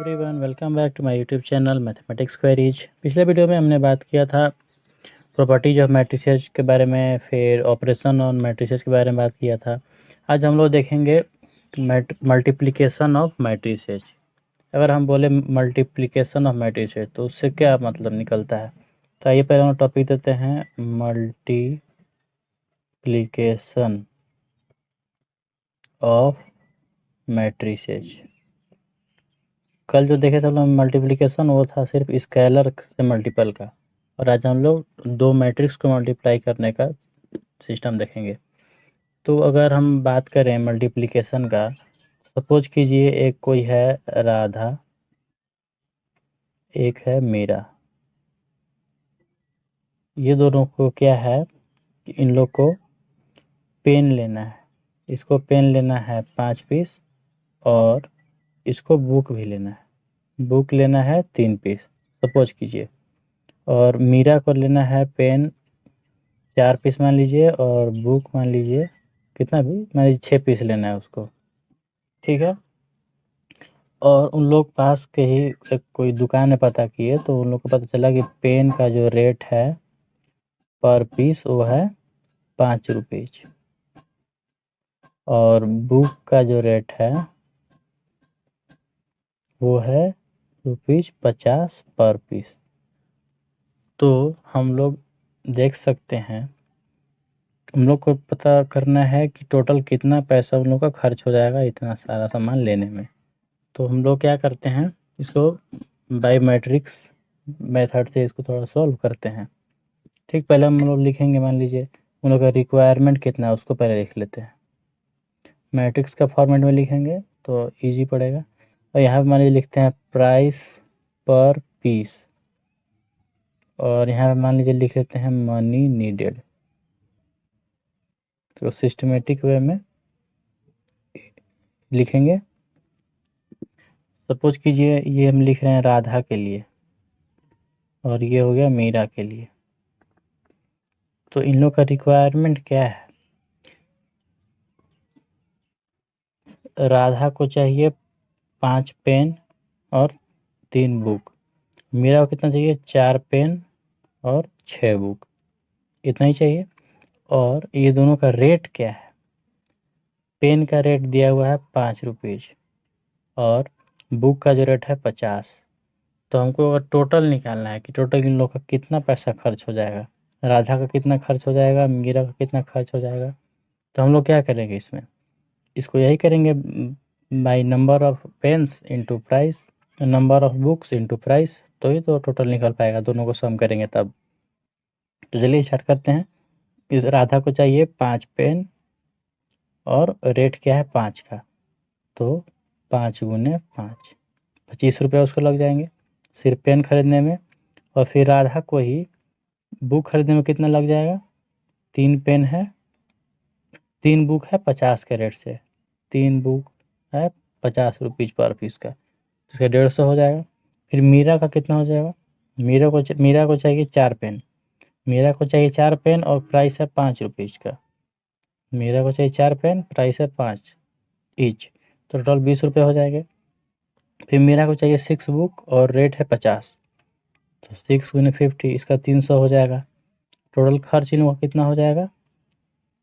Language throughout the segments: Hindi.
Everyone, welcome back to my YouTube channel mathematics queries. पिछले वीडियो में हमने बात किया था प्रॉपर्टीज ऑफ मैट्रिसेस के बारे में, फिर ऑपरेशन ऑन मैट्रिसेस के बारे में बात किया था। आज हम लोग देखेंगे मल्टीप्लिकेशन ऑफ मैट्रिसेस। अगर हम बोले मल्टीप्लिकेशन ऑफ मैट्रिसेस तो उससे क्या मतलब निकलता है। तो आइए पहले हम टॉपिक देते हैं मल्टीप्लिकेशन ऑफ मैट्रिसेस। कल जो देखे थे हम लोग मल्टीप्लिकेशन, वो था सिर्फ स्केलर से मल्टीपल का, और आज हम लोग दो मैट्रिक्स को मल्टीप्लाई करने का सिस्टम देखेंगे। तो अगर हम बात करें मल्टीप्लिकेशन का, सपोज कीजिए एक कोई है राधा, एक है मीरा। ये दोनों को क्या है कि इन लोग को पेन लेना है। इसको पेन लेना है 5 पीस, और इसको बुक भी लेना है। बुक लेना है 3 पीस सपोज कीजिए, और मीरा को लेना है पेन 4 पीस मान लीजिए, और बुक मान लीजिए कितना भी, मान लीजिए 6 पीस लेना है उसको, ठीक है। और उन लोग पास के ही एक कोई दुकान है पता किए, तो उन लोग को पता चला कि पेन का जो रेट है पर पीस वो है 5 रुपीज, और बुक का जो रेट है वो है ₹50 पर पीस। तो हम लोग देख सकते हैं, हम लोग को पता करना है कि टोटल कितना पैसा उन लोग का खर्च हो जाएगा इतना सारा सामान लेने में। तो हम लोग क्या करते हैं, इसको बाय मैट्रिक्स मेथड से इसको थोड़ा सॉल्व करते हैं। ठीक, पहले हम लोग लिखेंगे, मान लीजिए उन लोग का रिक्वायरमेंट कितना है उसको पहले लिख लेते हैं। मैट्रिक्स का फॉर्मेट में लिखेंगे तो इजी पड़ेगा। और यहाँ पे मान लीजिए लिखते हैं प्राइस पर पीस, और यहाँ पे मान लीजिए लिख लेते हैं मनी नीडेड। तो सिस्टमेटिक वे में लिखेंगे। सपोज कीजिए ये हम लिख रहे हैं राधा के लिए, और ये हो गया मीरा के लिए। तो इन लोग का रिक्वायरमेंट क्या है, राधा को चाहिए 5 पेन और 3 बुक। मीरा को कितना चाहिए, 4 पेन और 6 बुक, इतना ही चाहिए। और ये दोनों का रेट क्या है, पेन का रेट दिया हुआ है 5 रुपीज, और बुक का जो रेट है 50। तो हमको अगर टोटल निकालना है कि टोटल इन लोग का कितना पैसा खर्च हो जाएगा, राधा का कितना खर्च हो जाएगा, मीरा का कितना खर्च हो जाएगा, तो हम लोग क्या करेंगे इसमें, इसको यही करेंगे by number of pens into price, number of books into price, तो ही तो टोटल निकल पाएगा, दोनों को सम करेंगे तब। तो चलिए स्टार्ट करते हैं। इस राधा को चाहिए 5 पेन, और रेट क्या है 5 का, तो 5 गुने 5, 25 रुपये उसको लग जाएंगे सिर्फ पेन खरीदने में। और फिर राधा को ही बुक खरीदने में कितना लग जाएगा, 3 पेन है, 3 बुक है 50 के रेट से, 3 बुक है 50 रुपीज़ पर पीस का, तो इसका 150 हो जाएगा। फिर मीरा का कितना हो जाएगा, मीरा को चाहिए 4 पेन, मीरा को चाहिए 4 पेन और प्राइस है 5 रुपीज़ का। मीरा को चाहिए 4 पेन, प्राइस है 5 ईच, तो टोटल 20 रुपये हो जाएंगे। फिर मीरा को चाहिए 6 बुक और रेट है 50, तो 6 गुने 50, इसका 300 हो जाएगा। टोटल खर्च इन लोगों का कितना हो जाएगा,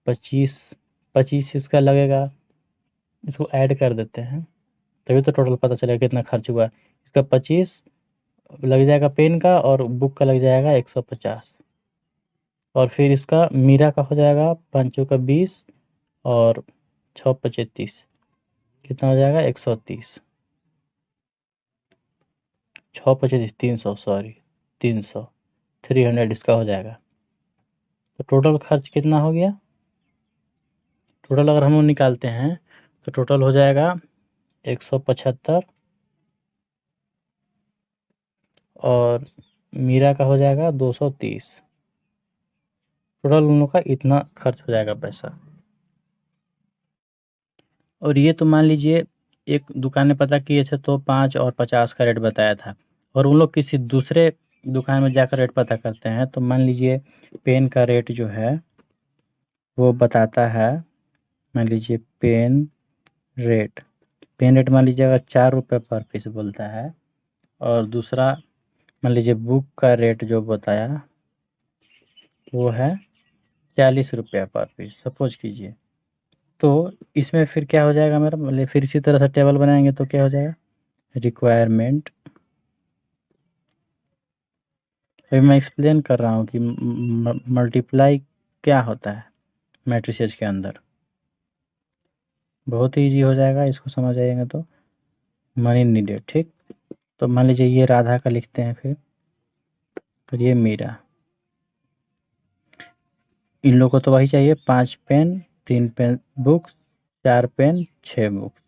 25 इसका लगेगा। इसको ऐड कर देते हैं तभी तो टोटल पता चलेगा कितना खर्च हुआ। इसका 25 लग जाएगा पेन का, और बुक का लग जाएगा 150, और फिर इसका मीरा का हो जाएगा 5 का 20 और 6 पचे 30, कितना हो जाएगा 130, 6 पचे 30, 300, सॉरी 300, 300 इसका हो जाएगा। तो टोटल खर्च कितना हो गया, टोटल अगर हम लोग निकालते हैं तो टोटल हो जाएगा 175, और मीरा का हो जाएगा 230। टोटल उन लोग का इतना खर्च हो जाएगा पैसा। और ये तो मान लीजिए एक दुकान में पता किए थे तो 5 और 50 का रेट बताया था, और उन लोग किसी दूसरे दुकान में जाकर रेट पता करते हैं, तो मान लीजिए पेन का रेट जो है वो बताता है, मान लीजिए पेन रेट पेन रेट मान लीजिए अगर 4 रुपये पर पीस बोलता है, और दूसरा मान लीजिए बुक का रेट जो बताया वो है 40 रुपया पर पीस, सपोज कीजिए। तो इसमें फिर क्या हो जाएगा मेरा, मतलब फिर इसी तरह से टेबल बनाएंगे तो क्या हो जाएगा, रिक्वायरमेंट। अभी मैं एक्सप्लेन कर रहा हूँ कि मल्टीप्लाई क्या होता है मैट्रिसेस के अंदर, बहुत ही ईजी हो जाएगा इसको समझ आएंगे तो। मनी नीडेड, ठीक। तो मान लीजिए ये राधा का लिखते हैं, फिर ये मीरा। इन लोगों को तो वही चाहिए, 5 pen 3 pen books, 4 pen 6 books.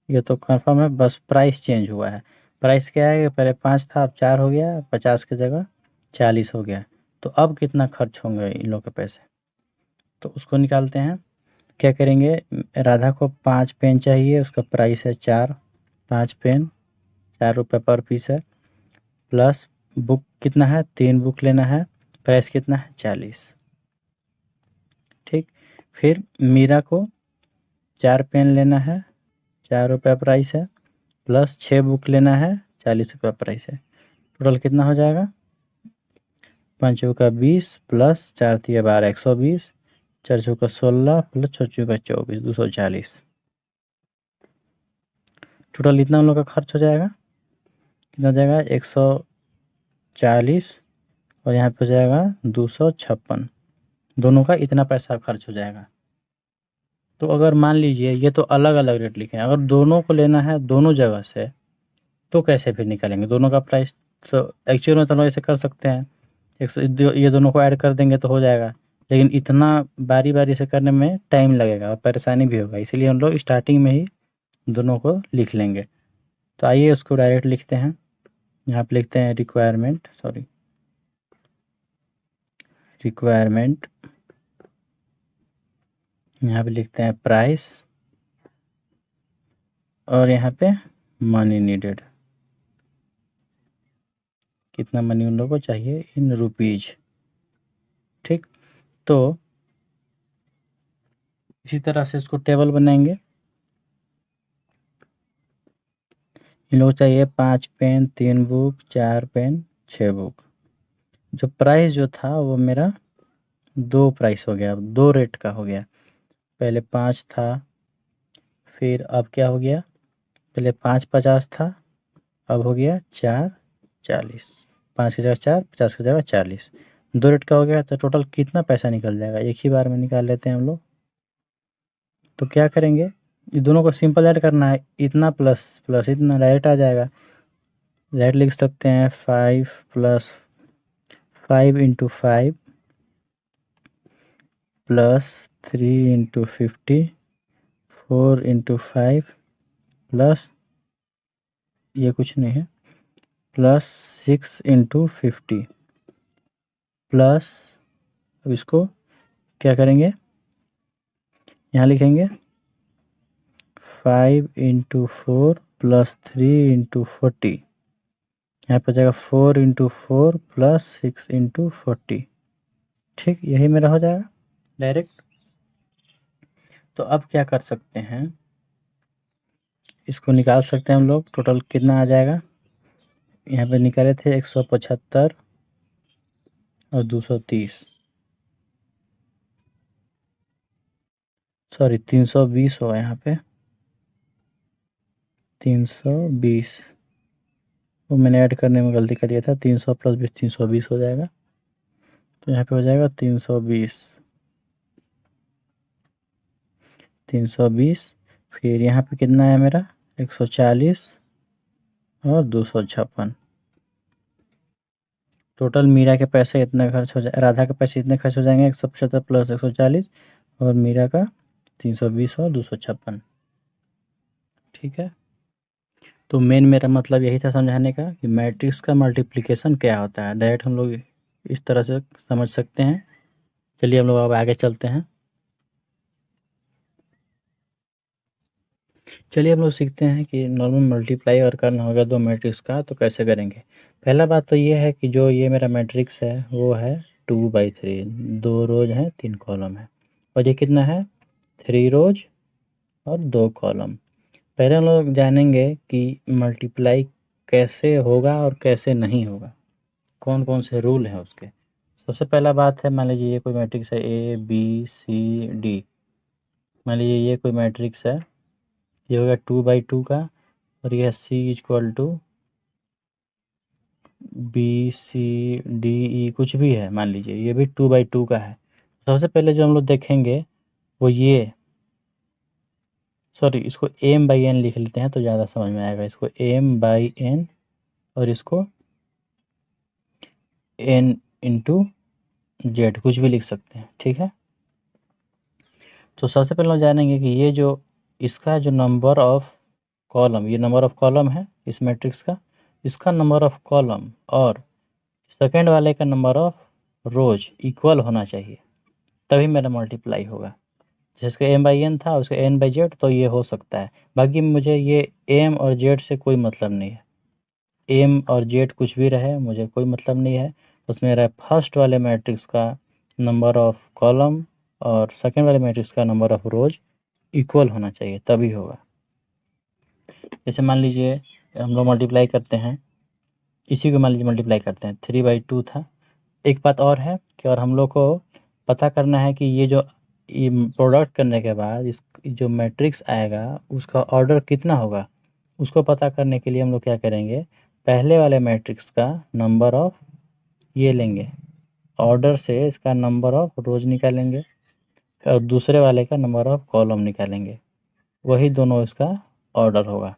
ये तो कंफर्म है, बस प्राइस चेंज हुआ है। प्राइस क्या है, पहले 5 था अब 4 हो गया, 50 की जगह 40 हो गया। तो अब कितना खर्च होंगे इन लोग के पैसे, तो उसको निकालते हैं। क्या करेंगे, राधा को 5 पेन चाहिए, उसका प्राइस है 4, 5 पेन 4 रुपये पर पीस है, प्लस बुक कितना है, 3 बुक लेना है, प्राइस कितना है 40, ठीक। फिर मीरा को 4 पेन लेना है, 4 रुपये प्राइस है, प्लस 6 बुक लेना है, 40 रुपये प्राइस है। टोटल कितना हो जाएगा, 5 चौका 20 प्लस 4 तिया 12, 120, 4 चौका 16 प्लस 6 चौका 24, 240। टोटल इतना हम लोग का खर्च हो जाएगा, कितना हो जाएगा 140, और यहाँ पे हो जाएगा 256। दोनों का इतना पैसा खर्च हो जाएगा। तो अगर मान लीजिए ये तो अलग अलग रेट लिखे हैं, अगर दोनों को लेना है दोनों जगह से, तो कैसे फिर निकालेंगे दोनों का प्राइस। तो एक्चुअल में तो हम लोग ऐसे कर सकते हैं, ये दोनों को ऐड कर देंगे तो हो जाएगा, लेकिन इतना बारी बारी से करने में टाइम लगेगा और परेशानी भी होगा, इसलिए हम लोग स्टार्टिंग में ही दोनों को लिख लेंगे। तो आइए उसको डायरेक्ट लिखते हैं। यहाँ पे लिखते हैं रिक्वायरमेंट, यहाँ पे लिखते हैं प्राइस, और यहाँ पे मनी नीडेड, कितना मनी उन लोगों को चाहिए इन रुपीज, ठीक। तो इसी तरह से इसको टेबल बनाएंगे। इन लोगों को चाहिए 5 पेन 3 बुक 4 पेन 6 बुक। जो प्राइस जो था वो मेरा 2 प्राइस हो गया, 2 रेट का हो गया। पहले 5 था, फिर अब क्या हो गया, पहले 5 50 था, अब हो गया 4 40, 5 की जगह 4, 50 की जगह 40, 2 रेट का हो गया। तो टोटल कितना पैसा निकल जाएगा, एक ही बार में निकाल लेते हैं हम लोग। तो क्या करेंगे, ये दोनों को सिंपल ऐड करना है, इतना प्लस प्लस इतना डायरेक्ट आ जाएगा। डायरेक्ट लिख सकते हैं 5 plus 5 into 5 plus 3 into 50, 4 into 5 plus ये कुछ नहीं है, प्लस 6 इंटू 50 प्लस, अब इसको क्या करेंगे, यहाँ लिखेंगे 5 इंटू 4 प्लस 3 इंटू 40, यहाँ पर जाएगा 4 इंटू 4 प्लस 6 इंटू 40, ठीक। यही मेरा हो जाएगा डायरेक्ट। तो अब क्या कर सकते हैं, इसको निकाल सकते हैं हम लोग, टोटल कितना आ जाएगा। यहाँ पे निकाले थे 175 और 230, सॉरी 320 होगा यहाँ पे, 320, वो मैंने ऐड करने में गलती कर दिया था, 300 प्लस 20 320 हो जाएगा। तो यहाँ पे हो जाएगा 320, फिर यहाँ पे कितना है मेरा 140 और 256। टोटल मीरा के पैसे इतने खर्च हो जाए, राधा के पैसे इतने खर्च हो जाएंगे, 175 प्लस 140, और मीरा का 320 और 256, ठीक है। तो मेन मेरा मतलब यही था समझाने का कि मैट्रिक्स का मल्टीप्लिकेशन क्या होता है, डायरेक्ट हम लोग इस तरह से समझ सकते हैं। चलिए हम लोग अब आगे चलते हैं। चलिए हम लोग सीखते हैं कि नॉर्मल मल्टीप्लाई अगर करना होगा दो मैट्रिक्स का तो कैसे करेंगे। पहला बात तो ये है कि जो ये मेरा मैट्रिक्स है वो है 2/3, 2 रोज हैं 3 कॉलम है, और ये कितना है 3 रोज और 2 कॉलम। पहले हम लोग जानेंगे कि मल्टीप्लाई कैसे होगा और कैसे नहीं होगा, कौन कौन से रूल हैं उसके। सबसे पहला बात है, मान लीजिए ये कोई मैट्रिक्स है ABCD। मान लीजिए ये कोई मैट्रिक्स है, ये हो गया 2/2 का, और यह C=BCDE कुछ भी है, मान लीजिए ये भी 2/2 का है। सबसे पहले जो हम लोग देखेंगे वो ये, सॉरी इसको m/n लिख लेते हैं तो ज़्यादा समझ में आएगा। इसको m/n और इसको n/z कुछ भी लिख सकते हैं, ठीक है। तो सबसे पहले हम जानेंगे कि ये जो इसका जो नंबर ऑफ कॉलम, ये नंबर ऑफ कॉलम है इस मैट्रिक्स का, इसका नंबर ऑफ कॉलम और सेकेंड वाले का नंबर ऑफ रोज इक्वल होना चाहिए, तभी मेरा मल्टीप्लाई होगा। जिसका m/n था उसका n/z, तो ये हो सकता है। बाकी मुझे ये m और z से कोई मतलब नहीं है, m और z कुछ भी रहे मुझे कोई मतलब नहीं है। बस मेरा फर्स्ट वाले मैट्रिक्स का नंबर ऑफ कॉलम और सेकेंड वाले मैट्रिक्स का नंबर ऑफ रोज इक्वल होना चाहिए, तभी होगा। जैसे मान लीजिए हम लोग मल्टीप्लाई करते हैं, इसी को मान लीजिए मल्टीप्लाई करते हैं, 3/2 था। एक बात और है कि और हम लोग को पता करना है कि ये जो प्रोडक्ट करने के बाद इस जो मैट्रिक्स आएगा उसका ऑर्डर कितना होगा। उसको पता करने के लिए हम लोग क्या करेंगे, पहले वाले मैट्रिक्स का नंबर ऑफ ये लेंगे, ऑर्डर से इसका नंबर ऑफ रोज निकालेंगे, और दूसरे वाले का नंबर ऑफ कॉलम निकालेंगे, वही दोनों इसका ऑर्डर होगा।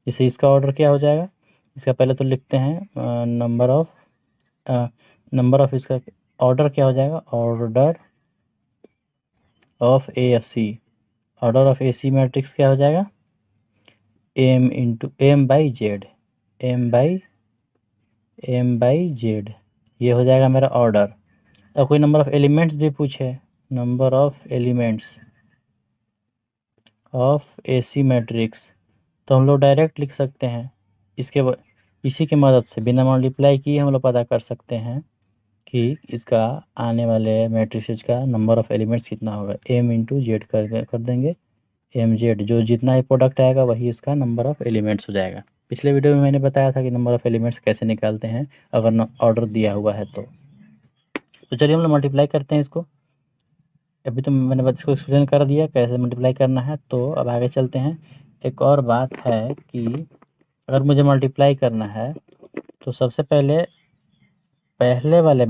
इसे इसका ऑर्डर क्या हो जाएगा, इसका पहले तो लिखते हैं नंबर ऑफ इसका ऑर्डर क्या हो जाएगा, order of AFC, order of AC matrix क्या हो जाएगा, m/z, m/z, ये हो जाएगा मेरा ऑर्डर। अब कोई नंबर ऑफ एलिमेंट्स भी पूछे, number of elements of AC matrix, तो हम लोग डायरेक्ट लिख सकते हैं। इसी की मदद से बिना मल्टीप्लाई किए हम लोग पता कर सकते हैं कि इसका आने वाले मैट्रिसेस का नंबर ऑफ एलिमेंट्स कितना होगा। m/z कर देंगे, mz जो जितना ही प्रोडक्ट आएगा वही इसका नंबर ऑफ एलिमेंट्स हो जाएगा। पिछले वीडियो में मैंने बताया था कि नंबर ऑफ एलिमेंट्स कैसे निकालते हैं अगर ऑर्डर दिया हुआ है तो चलिए हम लोग मल्टीप्लाई करते हैं इसको। अभी तो मैंने बच्चे को एक्सप्लेन कर दिया कैसे मल्टीप्लाई करना है, तो अब आगे चलते हैं। एक और बात है कि अगर मुझे मल्टीप्लाई करना है तो सबसे पहले पहले वाला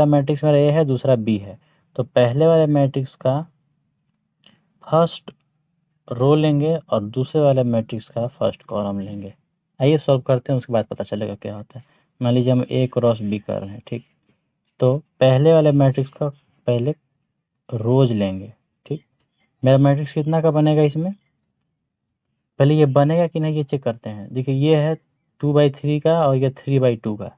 मैट्रिक्स मेरा ए है, दूसरा बी है, तो पहले वाले मैट्रिक्स का फर्स्ट रो लेंगे और दूसरे वाले मैट्रिक्स का फर्स्ट कॉलम लेंगे। आइए सॉल्व करते हैं, उसके बाद पता चलेगा क्या होता है। मान लीजिए हम A क्रॉस B कर रहे हैं, ठीक। तो पहले वाले मैट्रिक्स का पहले रोज लेंगे, ठीक। मेरा मैट्रिक्स कितना का बनेगा, इसमें पहले ये बनेगा कि नहीं ये चेक करते हैं। देखिए ये है 2/3 का और ये 3/2 का।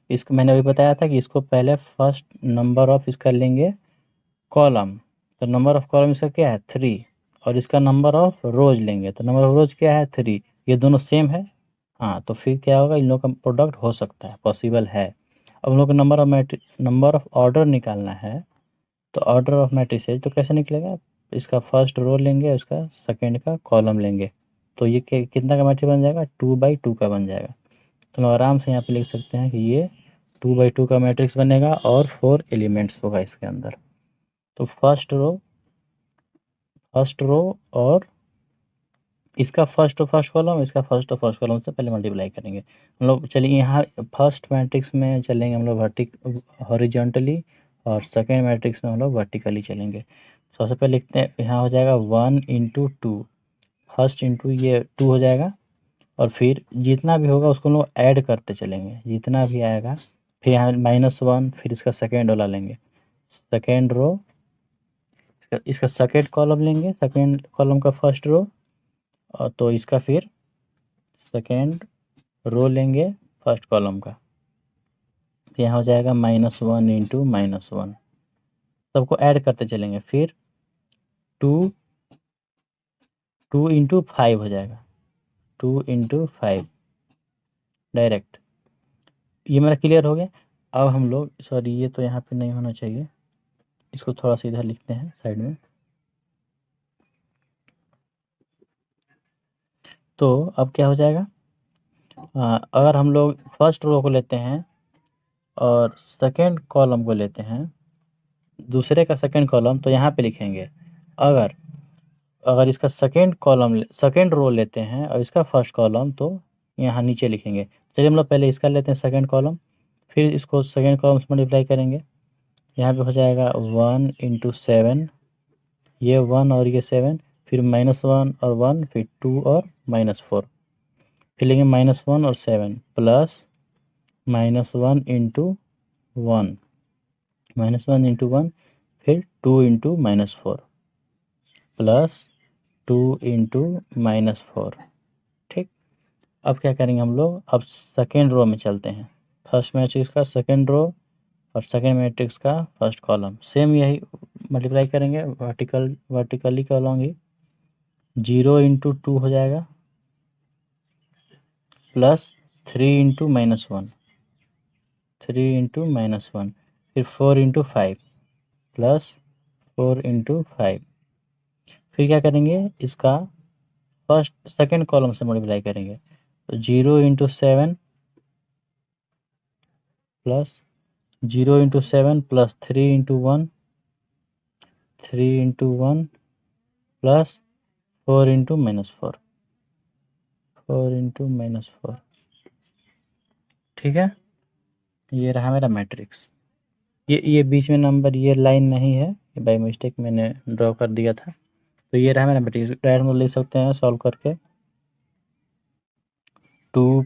इसको मैंने अभी बताया था कि इसको पहले फर्स्ट नंबर ऑफ इसका लेंगे कॉलम, तो नंबर ऑफ कॉलम इसका क्या है 3, और इसका नंबर ऑफ रोज लेंगे, तो नंबर ऑफ रोज क्या है 3, ये दोनों सेम है। हाँ, तो फिर क्या होगा, इन लोगों का प्रोडक्ट हो सकता है, पॉसिबल है। अब हम लोग को नंबर ऑफ ऑर्डर निकालना है, तो ऑर्डर ऑफ मैट्रिसेज तो कैसे निकलेगा, इसका फर्स्ट रो लेंगे, उसका सेकेंड का कॉलम लेंगे, तो ये कितना का मैट्रिक्स बन जाएगा, 2/2 का बन जाएगा। तो हम आराम से यहाँ पे लिख सकते हैं कि ये 2/2 का मैट्रिक्स बनेगा और 4 एलिमेंट्स होगा इसके अंदर। तो फर्स्ट रो और इसका फर्स्ट कॉलम, इसका फर्स्ट कॉलम से पहले मल्टीप्लाई करेंगे हम लोग। चलिए यहाँ फर्स्ट मैट्रिक्स में चलेंगे हम लोग हॉरिजॉन्टली, और सेकेंड मैट्रिक्स में हम लोग वर्टिकली चलेंगे। सबसे पहले लिखते हैं, यहाँ हो जाएगा 1/2, फर्स्ट इंटू ये 2 हो जाएगा, और फिर जितना भी होगा उसको हम लोग ऐड करते चलेंगे, जितना भी आएगा। फिर यहाँ -1, फिर इसका सेकेंड वाला लेंगे, सेकेंड रो, इसका सेकेंड कॉलम लेंगे, सेकेंड कॉलम का फर्स्ट रो, और तो इसका फिर सेकेंड रो लेंगे फर्स्ट कॉलम का। फिर यहाँ हो जाएगा -1 इंटू -1, सबको ऐड करते चलेंगे। फिर 2 इंटू 5 हो जाएगा, 2 इंटू 5 डायरेक्ट। ये मेरा क्लियर हो गया। अब हम लोग, सॉरी ये तो यहाँ पे नहीं होना चाहिए, इसको थोड़ा सा इधर लिखते हैं साइड में। तो अब क्या हो जाएगा, अगर हम लोग फर्स्ट रो को लेते हैं और सेकेंड कॉलम को लेते हैं, दूसरे का सेकेंड कॉलम, तो यहाँ पे लिखेंगे अगर अगर इसका सेकेंड रो लेते हैं और इसका फर्स्ट कॉलम, तो यहाँ नीचे लिखेंगे। चलिए हम लोग पहले इसका लेते हैं सेकेंड कॉलम, फिर इसको सेकेंड कॉलम से मल्टीप्लाई करेंगे। यहाँ पे हो जाएगा 1 × 7, ये 1 और ये 7, फिर -1 और 1, फिर 2 और -4, फिर लेंगे -1 और 7 प्लस -1 × 1, -1 × 1, फिर 2 × -4 प्लस 2 × -4। ठीक, अब क्या करेंगे हम लोग, अब सेकेंड रो में चलते हैं। फर्स्ट मैट्रिक्स का सेकेंड रो और सेकेंड मैट्रिक्स का फर्स्ट कॉलम, सेम यही मल्टीप्लाई करेंगे वर्टिकली के अलॉन्ग ही। 0 × 2 हो जाएगा प्लस 3 × -1, 3 × -1, फिर 4 × 5 प्लस 4 × 5, फिर क्या करेंगे, इसका फर्स्ट सेकेंड कॉलम से मल्टीप्लाई करेंगे। तो 0 × 7 प्लस 0 × 7 प्लस 3 × 1, 3 × 1 प्लस 4 × -4, 4 × -4। ठीक है, ये रहा मेरा मैट्रिक्स। ये बीच में नंबर, ये लाइन नहीं है, ये बाय मिस्टेक मैंने ड्रॉ कर दिया था। तो ये रहा मेरा मैट्रिक्स। डायरेक्ट में लिख सकते हैं सॉल्व करके, 2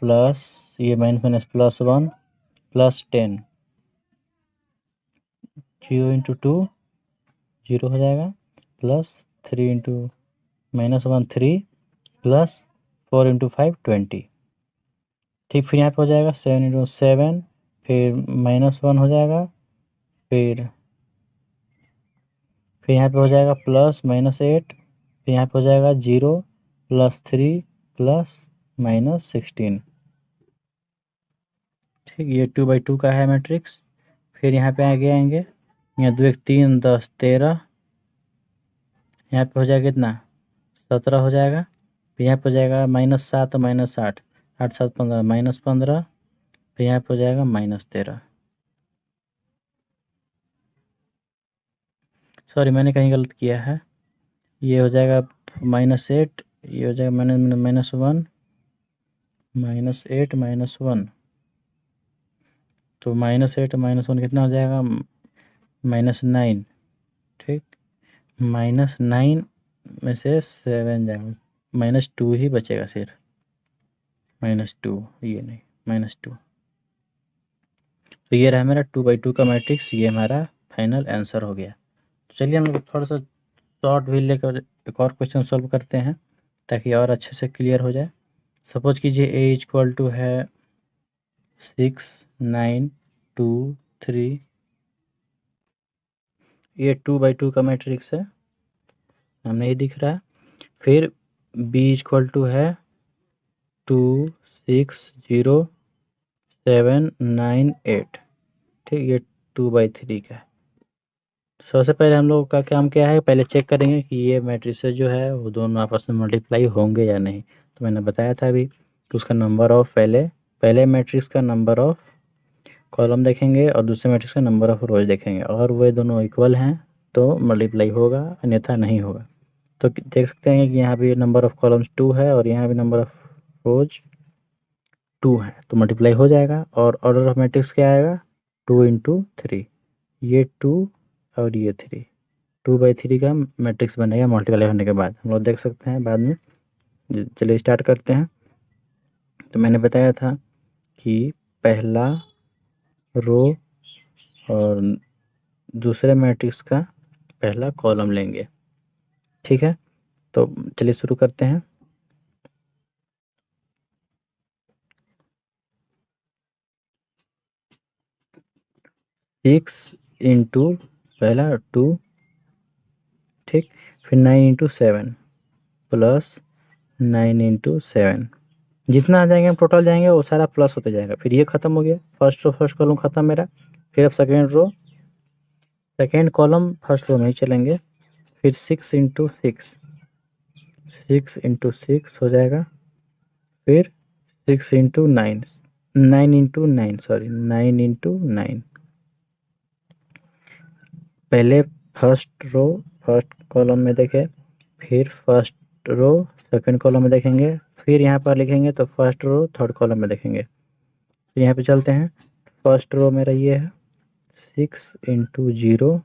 प्लस ये माइनस +1 प्लस 10, 0 × 2 0 हो जाएगा प्लस 3 × -1 3 प्लस 4 × 5 20। ठीक, फिर यहाँ पे हो जाएगा 7 × 7, फिर -1 हो जाएगा, फिर यहाँ पे हो जाएगा +-8, फिर यहाँ पे हो जाएगा 0 प्लस 3 प्लस -16। ठीक, ये 2/2 का है मैट्रिक्स। फिर यहाँ पे आगे आएंगे, यहाँ 2 1 3 10 13, यहाँ पे हो जाएगा कितना 17 हो जाएगा। फिर यहाँ पे हो जाएगा -7 और -8, 8 7 15 -15, फिर यहाँ पे हो जाएगा -13। सॉरी, मैंने कहीं गलत किया है, ये हो जाएगा -8, ये हो जाएगा -1, -8 -1, तो -8 -1 कितना हो जाएगा -9। ठीक, -9 में से 7 जाएगा, -2 ही बचेगा सिर्फ, -2, ये नहीं -2। तो ये रहा मेरा 2/2 का मैट्रिक्स, ये हमारा फाइनल आंसर हो गया। तो चलिए हम लोग थोड़ा सा शॉर्ट भी लेकर एक और क्वेश्चन सॉल्व करते हैं ताकि और अच्छे से क्लियर हो जाए। सपोज कीजिए A = है 6 9 2 3, ये 2/2 का मैट्रिक्स है, हमें ये दिख रहा है। फिर B = है 2 6 0 7 9 8। ठीक, ये 2/3 का है। सबसे पहले हम लोग का काम क्या है, पहले चेक करेंगे कि ये मैट्रिक्स जो है वो दोनों आपस में मल्टीप्लाई होंगे या नहीं। तो मैंने बताया था अभी कि उसका नंबर ऑफ पहले मैट्रिक्स का नंबर ऑफ कॉलम देखेंगे और दूसरे मैट्रिक्स का नंबर ऑफ रोज देखेंगे, और वे दोनों इक्वल हैं तो मल्टीप्लाई होगा, अन्यथा नहीं होगा। तो देख सकते हैं कि यहाँ भी नंबर ऑफ कॉलम्स 2 है और यहाँ भी नंबर ऑफ रोज 2 है, तो मल्टीप्लाई हो जाएगा। और ऑर्डर ऑफ मैट्रिक्स क्या आएगा 2 × 3, ये 2 और ये 3, 2/3 का मैट्रिक्स बनेगा मल्टीप्लाई होने के बाद। हम लोग देख सकते हैं बाद में। चलिए स्टार्ट करते हैं। तो मैंने बताया था कि पहला रो और दूसरे मैट्रिक्स का पहला कॉलम लेंगे। ठीक है, तो चलिए शुरू करते हैं। सिक्स इंटू पहला 2, ठीक, फिर 9 × 7 प्लस 9 × 7, जितना आ जाएंगे हम टोटल जाएंगे वो सारा प्लस होते जाएगा। फिर ये खत्म हो गया, फर्स्ट कॉलम खत्म मेरा। फिर अब सेकेंड कॉलम फर्स्ट रो में ही चलेंगे। फिर 6 × 6 6 इंटू 6 हो जाएगा, फिर 6 इंटू 9, 9 इंटू 9 सॉरी 9 इंटू 9। पहले फर्स्ट रो फर्स्ट कॉलम में देखें, फिर फर्स्ट रो सेकंड कॉलम में देखेंगे, फिर यहाँ पर लिखेंगे तो फर्स्ट रो थर्ड कॉलम में देखेंगे। तो यहाँ पे चलते हैं, फर्स्ट रो मेरा ये है 6 इंटू 0,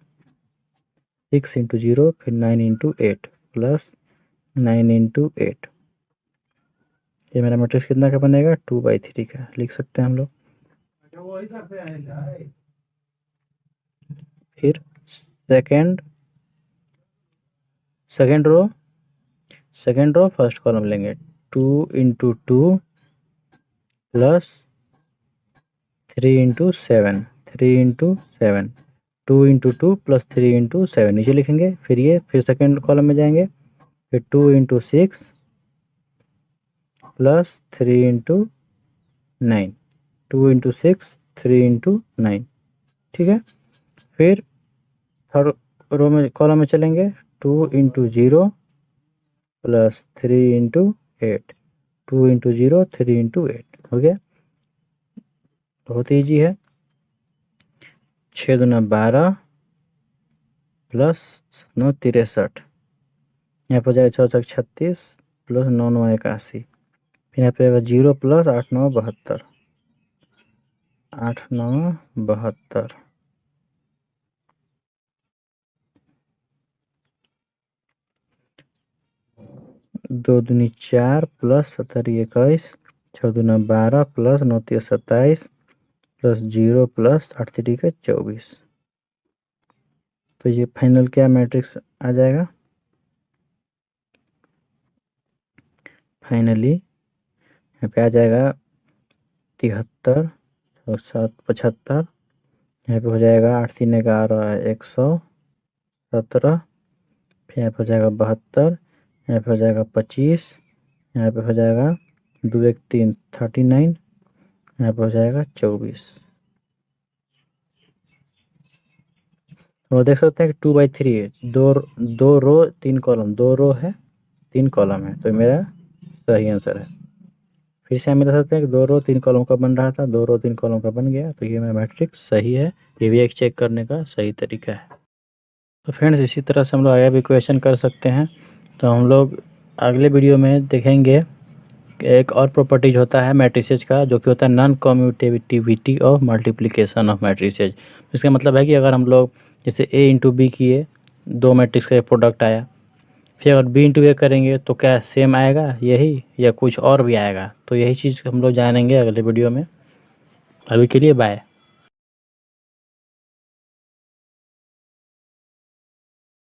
6 इंटू 0, फिर 9 इंटू 8 प्लस 9 इंटू 8। ये मेरा मैट्रिक्स कितना का बनेगा? 2/3 का लिख सकते हैं हम लोग। फिर सेकेंड रो फर्स्ट कॉलम लेंगे, 2 into 2 plus 3 into 7, 3 into 7, 2 into 2 plus 3 into 7 नीचे लिखेंगे। फिर सेकेंड कॉलम में जाएंगे, फिर 2 into 6 plus 3 into 9, 2 into 6 3 into 9, ठीक है। फिर थर्ड रो में कॉलम में चलेंगे, 2 into 0 plus 3 into 8, 2 into 0 3 into 8 हो गया। बहुत ईजी है। 6 दूना 12 प्लस 9 63, यहाँ पर जाएगा 6 6 36 प्लस 9 9 81, फिर यहाँ पे आएगा 0 प्लस 8 9 72, 8 9 72, 2 दूनी 4 प्लस 17 21, 6 दूना 12 प्लस 9 27 प्लस 0 प्लस 8 3 24। तो ये फाइनल क्या मैट्रिक्स आ जाएगा? फाइनली यहाँ पे आ जाएगा 73 और 7 75, यहाँ पे हो जाएगा 8 3 11 117, फिर यहाँ पे हो जाएगा 72, यहाँ पे हो जाएगा 25, यहाँ पे हो जाएगा 2 1 3 39, यहाँ पे हो जाएगा 24। तो देख सकते हैं कि 2/3 है, दो रो 3 कॉलम, 2 रो है 3 कॉलम है, तो मेरा सही आंसर है। फिर से हम देख सकते हैं कि 2 रो 3 कॉलम का बन रहा था, 2 रो 3 कॉलम का बन गया, तो ये मेरा मैट्रिक्स सही है। ये भी एक चेक करने का सही तरीका है। तो फ्रेंड्स इसी तरह से हम लोग आगे भी क्वेश्चन कर सकते हैं। तो हम लोग अगले वीडियो में देखेंगे एक और प्रॉपर्टीज होता है मैट्रिसेज का, जो कि होता है non commutativity of multiplication of matrices. इसका मतलब है कि अगर हम लोग जैसे A इंटू बी किए, 2 मैट्रिक्स का एक प्रोडक्ट आया, फिर अगर B इंटू A करेंगे तो क्या सेम आएगा यही, या कुछ और भी आएगा? तो यही चीज़ हम लोग जानेंगे अगले वीडियो में। अभी के लिए बाय।